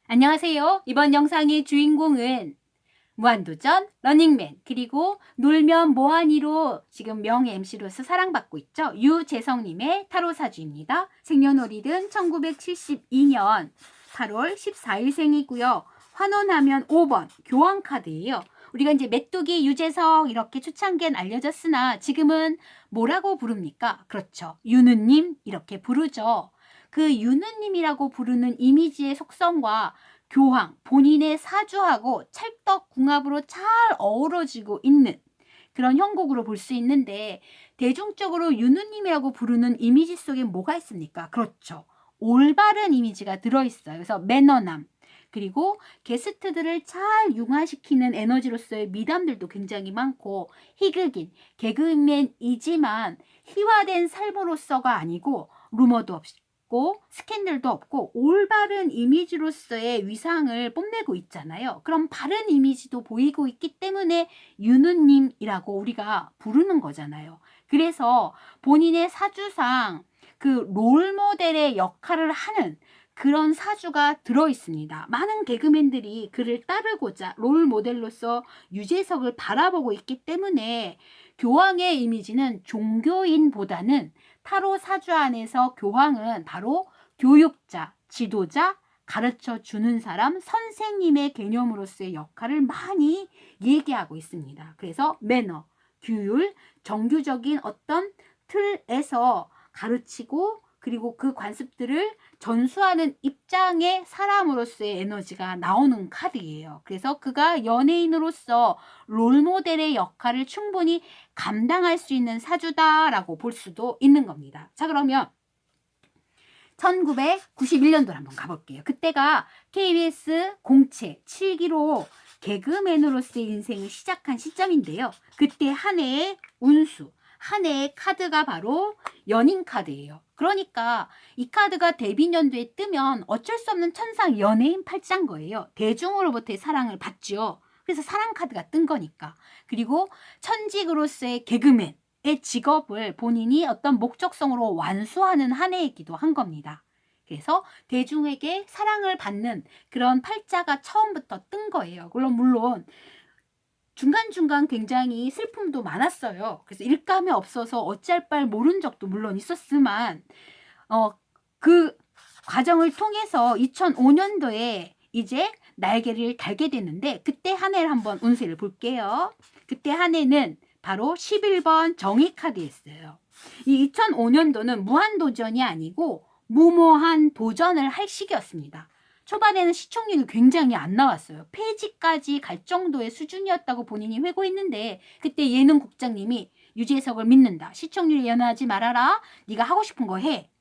안녕하세요. 이번 영상의 주인공은 무한도전, 러닝맨, 그리고 놀면 뭐하니로 지금 명 MC로서 사랑받고 있죠. 유재성님의 타로사주입니다. 생년월일은 1972년 8월 14일생이고요. 환원하면 5번 교환카드예요. 우리가 이제 메뚜기 유재석 이렇게 초창기엔 알려졌으나 지금은 뭐라고 부릅니까? 그렇죠. 유느님 이렇게 부르죠. 그 유느님이라고 부르는 이미지의 속성과 교황, 본인의 사주하고 찰떡궁합으로 잘 어우러지고 있는 그런 형국으로 볼 수 있는데, 대중적으로 유느님이라고 부르는 이미지 속에 뭐가 있습니까? 그렇죠. 올바른 이미지가 들어있어요. 그래서 매너남, 그리고 게스트들을 잘 융화시키는 에너지로서의 미담들도 굉장히 많고, 희극인, 개그맨이지만 희화된 삶으로서가 아니고 루머도 없고 스캔들도 없고 올바른 이미지로서의 위상을 뽐내고 있잖아요. 그럼 바른 이미지도 보이고 있기 때문에 유느님이라고 우리가 부르는 거잖아요. 그래서 본인의 사주상 그 롤모델의 역할을 하는 그런 사주가 들어있습니다. 많은 개그맨들이 그를 따르고자 롤모델로서 유재석을 바라보고 있기 때문에 교황의 이미지는 종교인보다는 타로 사주 안에서 교황은 바로 교육자, 지도자, 가르쳐 주는 사람, 선생님의 개념으로서의 역할을 많이 얘기하고 있습니다. 그래서 매너, 규율, 정규적인 어떤 틀에서 가르치고 그리고 그 관습들을 전수하는 입장의 사람으로서의 에너지가 나오는 카드예요. 그래서 그가 연예인으로서 롤모델의 역할을 충분히 감당할 수 있는 사주다라고 볼 수도 있는 겁니다. 자, 그러면 1991년도로 한번 가볼게요. 그때가 KBS 공채 7기로 개그맨으로서의 인생을 시작한 시점인데요. 그때 한 해의 운수, 한 해의 카드가 바로 연인 카드예요. 그러니까 이 카드가 데뷔년도에 뜨면 어쩔 수 없는 천상 연예인 팔자인 거예요. 대중으로부터의 사랑을 받죠. 그래서 사랑 카드가 뜬 거니까. 그리고 천직으로서의 개그맨 의 직업을 본인이 어떤 목적성으로 완수하는 한 해이기도 한 겁니다. 그래서 대중에게 사랑을 받는 그런 팔자가 처음부터 뜬 거예요. 물론 중간중간 굉장히 슬픔도 많았어요. 그래서 일감에 없어서 어찌할 바를 모른 적도 물론 있었지만 그 과정을 통해서 2005년도에 이제 날개를 달게 되는데, 그때 한 해를 한번 운세를 볼게요. 그때 한 해는 바로 11번 정의 카드였어요. 이 2005년도는 무한도전이 아니고 무모한 도전을 할 시기였습니다. 초반에는 시청률이 굉장히 안 나왔어요. 폐지까지 갈 정도의 수준이었다고 본인이 회고했는데, 그때 예능국장님이 유재석을 믿는다. 시청률 연하지 말아라. 네가 하고 싶은 거 해.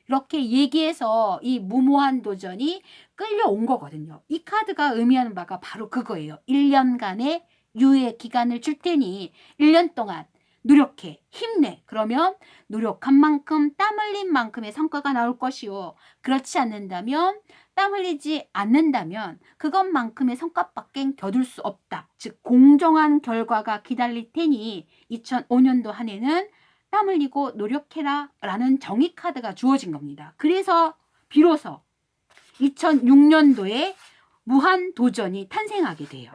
이렇게 얘기해서 이 무모한 도전이 끌려온 거거든요. 이 카드가 의미하는 바가 바로 그거예요. 1년간의 유예 기간을 줄 테니 1년 동안 노력해, 힘내. 그러면 노력한 만큼, 땀 흘린 만큼의 성과가 나올 것이요. 그렇지 않는다면, 땀 흘리지 않는다면 그것만큼의 성과밖엔 거둘 수 없다. 즉 공정한 결과가 기다릴 테니 2005년도 한 해는 땀 흘리고 노력해라 라는 정의 카드가 주어진 겁니다. 그래서 비로소 2006년도에 무한도전이 탄생하게 돼요.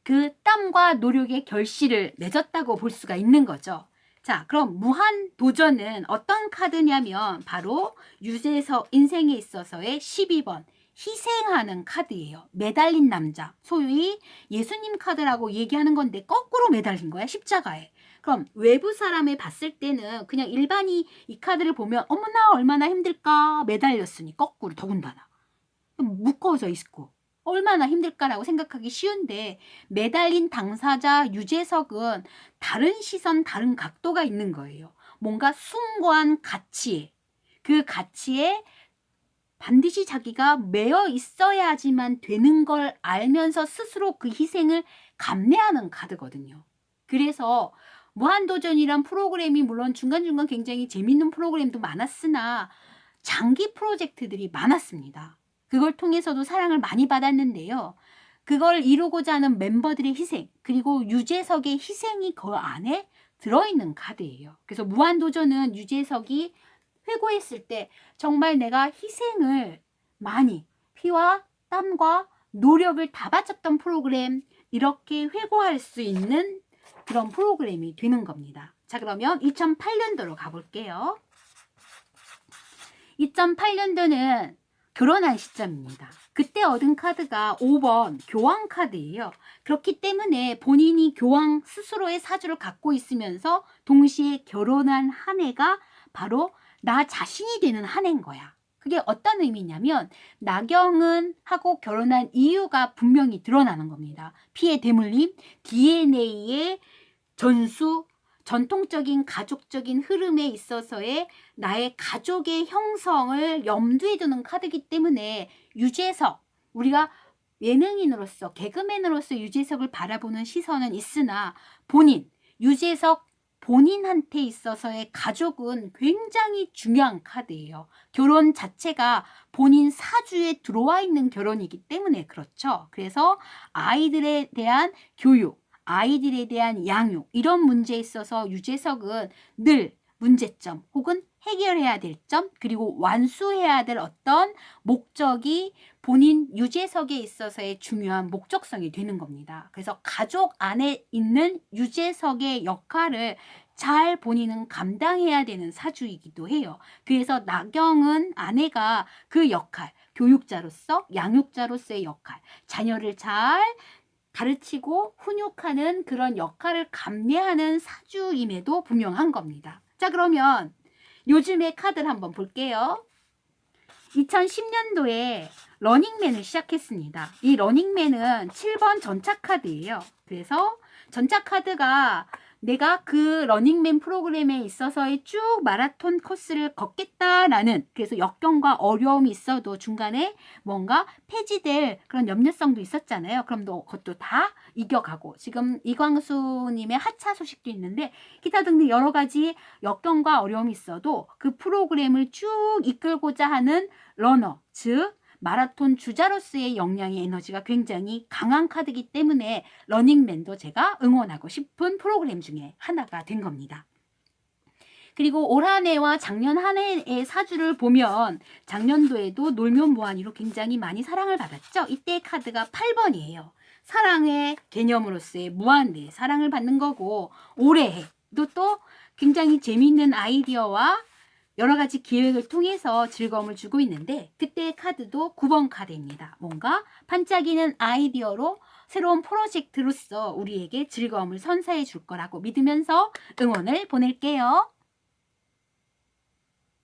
그 땀과 노력의 결실을 맺었다고 볼 수가 있는 거죠. 자, 그럼 무한도전은 어떤 카드냐면 바로 유재석 인생에 있어서의 12번 희생하는 카드예요. 매달린 남자, 소위 예수님 카드라고 얘기하는 건데 거꾸로 매달린 거야, 십자가에. 그럼 외부 사람이 봤을 때는 그냥 일반이 이 카드를 보면 어머나 얼마나 힘들까, 매달렸으니 거꾸로 더군다나 묶어져 있고 얼마나 힘들까라고 생각하기 쉬운데, 매달린 당사자 유재석은 다른 시선, 다른 각도가 있는 거예요. 뭔가 숭고한 가치에, 그 가치에 반드시 자기가 매여 있어야지만 되는 걸 알면서 스스로 그 희생을 감내하는 카드거든요. 그래서 무한도전이란 프로그램이 물론 중간중간 굉장히 재밌는 프로그램도 많았으나 장기 프로젝트들이 많았습니다. 그걸 통해서도 사랑을 많이 받았는데요. 그걸 이루고자 하는 멤버들의 희생, 그리고 유재석의 희생이 그 안에 들어있는 카드예요. 그래서 무한도전은 유재석이 회고했을 때 정말 내가 희생을 많이 피와 땀과 노력을 다 바쳤던 프로그램, 이렇게 회고할 수 있는 그런 프로그램이 되는 겁니다. 자, 그러면 2008년도로 가볼게요. 2008년도는 결혼한 시점입니다. 그때 얻은 카드가 5번 교황 카드예요. 그렇기 때문에 본인이 교황 스스로의 사주를 갖고 있으면서 동시에 결혼한 한 해가 바로 나 자신이 되는 한 해인 거야. 그게 어떤 의미냐면 나경은 하고 결혼한 이유가 분명히 드러나는 겁니다. 피의 대물림, DNA의 전수, 전통적인 가족적인 흐름에 있어서의 나의 가족의 형성을 염두에 두는 카드이기 때문에 유재석, 우리가 예능인으로서 개그맨으로서 유재석을 바라보는 시선은 있으나 유재석 본인한테 있어서의 가족은 굉장히 중요한 카드예요. 결혼 자체가 본인 사주에 들어와 있는 결혼이기 때문에 그렇죠. 그래서 아이들에 대한 교육, 아이들에 대한 양육, 이런 문제에 있어서 유재석은 늘 문제점 혹은 해결해야 될 점, 그리고 완수해야 될 어떤 목적이 본인 유재석에 있어서의 중요한 목적성이 되는 겁니다. 그래서 가족 안에 있는 유재석의 역할을 잘 본인은 감당해야 되는 사주이기도 해요. 그래서 나경은 아내가 그 역할, 교육자로서, 양육자로서의 역할, 자녀를 잘 가르치고 훈육하는 그런 역할을 감내하는 사주임에도 분명한 겁니다. 자, 그러면 요즘의 카드를 한번 볼게요. 2010년도에 러닝맨을 시작했습니다. 이 러닝맨은 7번 전차 카드예요. 그래서 전차 카드가 내가 그 러닝맨 프로그램에 있어서의 쭉 마라톤 코스를 걷겠다라는, 그래서 역경과 어려움이 있어도 중간에 뭔가 폐지될 그런 염려성도 있었잖아요. 그럼 그것도 다 이겨가고, 지금 이광수님의 하차 소식도 있는데 기타 등등 여러 가지 역경과 어려움이 있어도 그 프로그램을 쭉 이끌고자 하는 러너, 즉 마라톤 주자로서의 역량의 에너지가 굉장히 강한 카드이기 때문에 러닝맨도 제가 응원하고 싶은 프로그램 중에 하나가 된 겁니다. 그리고 올 한 해와 작년 한 해의 사주를 보면 작년도에도 놀면 뭐하니로 굉장히 많이 사랑을 받았죠. 이때 카드가 8번이에요. 사랑의 개념으로서의 무한대 사랑을 받는 거고, 올해도 또 굉장히 재미있는 아이디어와 여러 가지 기획을 통해서 즐거움을 주고 있는데, 그때의 카드도 9번 카드입니다. 뭔가 반짝이는 아이디어로 새로운 프로젝트로서 우리에게 즐거움을 선사해 줄 거라고 믿으면서 응원을 보낼게요.